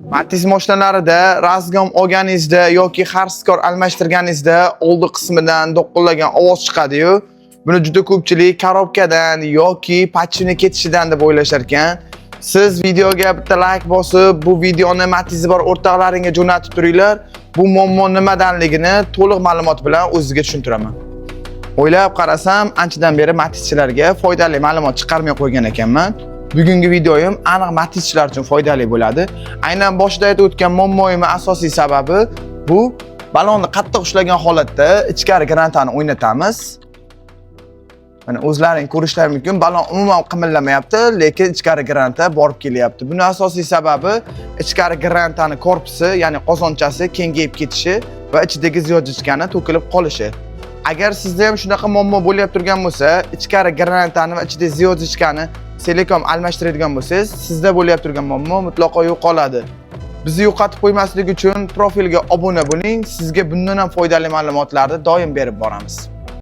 Matiz mashinalarida razgom olganingizda yoki harskor almashtirganingizda oldi qismidan do'qqillagan ovoz chiqadi-yu, buni juda ko'pchilik korobkadan yoki patchini ketishidan deb o'ylashar ekan. Siz videoga bitta like bosib, bu videoni Matizi bor o'rtoqlaringga jo'natib turinglar. Bu muammo nimadanligini to'liq ma'lumot bilan o'zingizga tushuntiraman. O'ylab qarasam, anchadan beri Matizchilarga foydali ma'lumot chiqarmay qo'ygan ekanman. Bugungi videoyim aniq Matizchilar uchun foydali bo'ladi. Aynan boshida aytib o'tgan muammoyimning asosiy sababi bu balonni qattiq ushlagan holatda ichkari grantani o'ynatamiz. Mana o'zlaring ko'rishlaring mumkin, balon umuman qimirlamayapti, lekin ichkari granta borib kelyapti. Buning asosiy sababi ichkari grantani korpusi, ya'ni qozonchasi kengayib ketishi va ichidagi ziyojichkani to'kilib qolishi. Agar sizda ham shunaqa muammo bo'lib turgan bo'lsa, ichkari grantani va ichidagi ziyojichkani silikon almashtiradigan bo'lsangiz, sizda bo'lib turgan muammo mutlaqo yo'qoladi. Bizni yo'qotib qo'ymaslik uchun profilga obuna bo'ling. Sizga bundan ham foydali ma'lumotlarni doim berib boramiz.